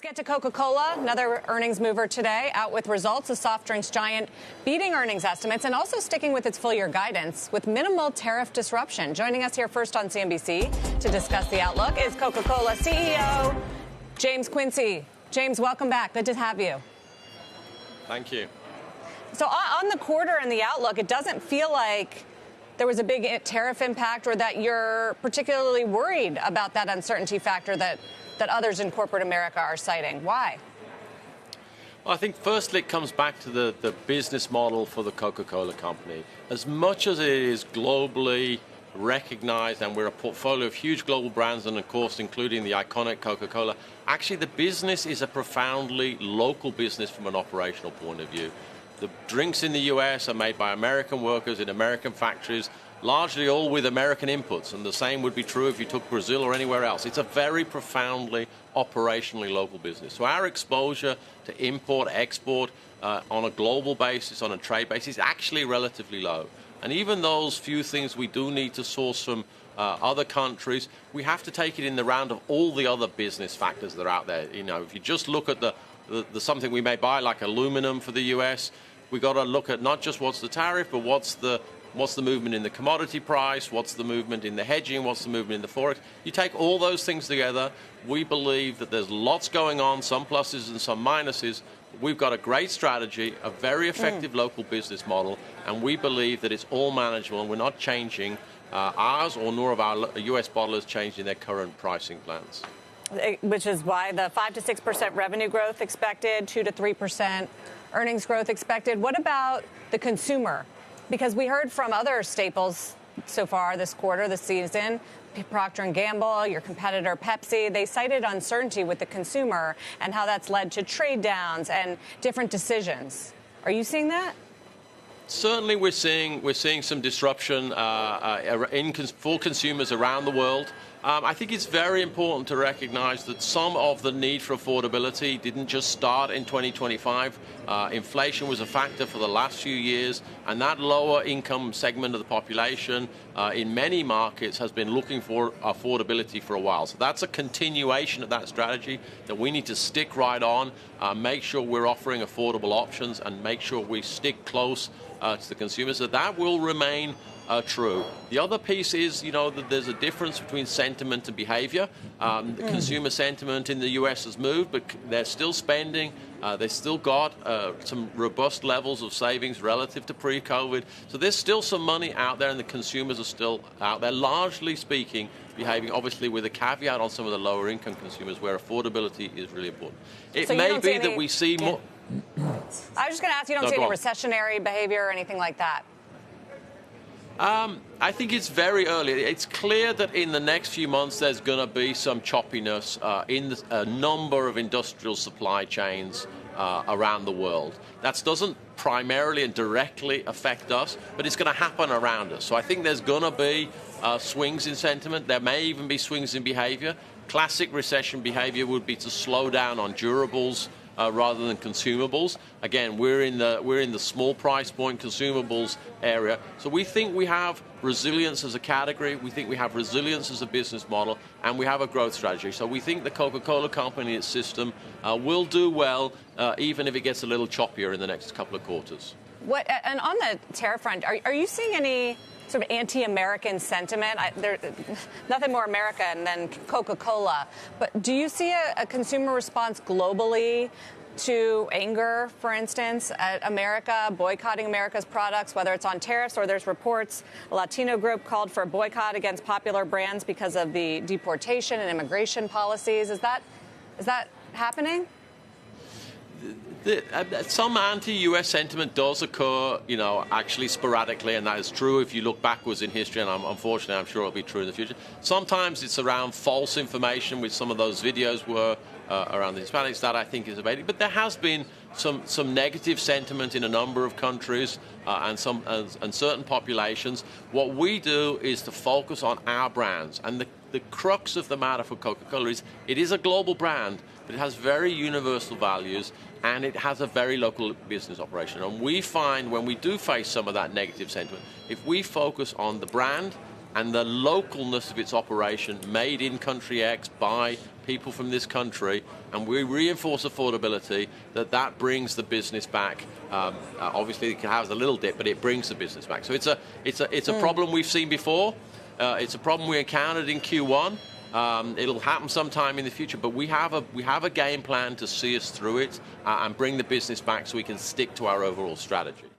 Let's get to Coca-Cola, another earnings mover today, out with results. The soft drinks giant beating earnings estimates and also sticking with its full-year guidance with minimal tariff disruption. Joining us here first on CNBC to discuss the outlook is Coca-Cola CEO James Quincey. James, welcome back. Good to have you. Thank you. So on the quarter and the outlook, it doesn't feel like there was a big tariff impact or that you're particularly worried about that uncertainty factor that others in corporate America are citing. Why? Well, I think firstly it comes back to the business model for the Coca-Cola company. As much as it is globally recognized and we're a portfolio of huge global brands and of course including the iconic Coca-Cola, actually the business is a profoundly local business from an operational point of view. The drinks in the US are made by American workers in American factories, largely all with American inputs, and the same would be true if you took Brazil or anywhere else. It's a very profoundly operationally local business. So our exposure to import, export on a global basis, on a trade basis, is actually relatively low. And even those few things we do need to source from other countries, we have to take it in the round of all the other business factors that are out there. You know, if you just look at the something we may buy like aluminum for the US, we got to look at not just what's the tariff, but what's the movement in the commodity price, what's the movement in the hedging, what's the movement in the forex. You take all those things together, we believe that there's lots going on, some pluses and some minuses. We've got a great strategy, a very effective local business model, and we believe that it's all manageable and we're not changing ours or nor of our US bottlers changing their current pricing plans. Which is why the 5 to 6% revenue growth expected, 2 to 3% earnings growth expected. What about the consumer? Because we heard from other staples so far this quarter, this season, Procter & Gamble, your competitor Pepsi, they cited uncertainty with the consumer and how that's led to trade downs and different decisions. Are you seeing that? Certainly we're seeing some disruption for consumers around the world. I think it's very important to recognize that some of the need for affordability didn't just start in 2025. Inflation was a factor for the last few years, and that lower income segment of the population in many markets has been looking for affordability for a while. So that's a continuation of that strategy that we need to stick right on, make sure we're offering affordable options, and make sure we stick close to the consumers. So that will remain true. The other piece is, you know, that there's a difference between sentiment and behavior. The consumer sentiment in the US has moved, but they're still spending. They've still got some robust levels of savings relative to pre-COVID. So there's still some money out there, and the consumers are still out there, largely speaking, behaving, obviously with a caveat on some of the lower income consumers where affordability is really important. It may be that we see more. I was just going to ask, you don't see any recessionary behavior or anything like that? I think it's very early. It's clear that in the next few months there's going to be some choppiness in a number of industrial supply chains around the world. That doesn't primarily and directly affect us, but it's going to happen around us. So I think there's going to be swings in sentiment. There may even be swings in behavior. Classic recession behavior would be to slow down on durables rather than consumables. Again, we're in the small price point consumables area. So we think we have resilience as a category. We think we have resilience as a business model, and we have a growth strategy. So we think the Coca-Cola company, its system, will do well, even if it gets a little choppier in the next couple of quarters. And on the tariff front, are you seeing any sort of anti-American sentiment? There's nothing more American than Coca-Cola. But do you see a consumer response globally to anger, for instance, at America, boycotting America's products, whether it's on tariffs or there's reports a Latino group called for a boycott against popular brands because of the deportation and immigration policies? Is that happening? Some anti-U.S. sentiment does occur, you know, actually sporadically, and that is true if you look backwards in history, and unfortunately I'm sure it'll be true in the future. Sometimes it's around false information, which some of those videos were around the Hispanics. That I think is abating. But there has been some negative sentiment in a number of countries and certain populations. What we do is to focus on our brands, and the crux of the matter for Coca-Cola is it is a global brand, but it has very universal values, and it has a very local business operation. And we find when we do face some of that negative sentiment, if we focus on the brand and the localness of its operation, made in country X by people from this country, and we reinforce affordability, that brings the business back. Obviously, it has a little dip, but it brings the business back. So it's a problem we've seen before. It's a problem we encountered in Q1. It'll happen sometime in the future, but we have a game plan to see us through it and bring the business back so we can stick to our overall strategy.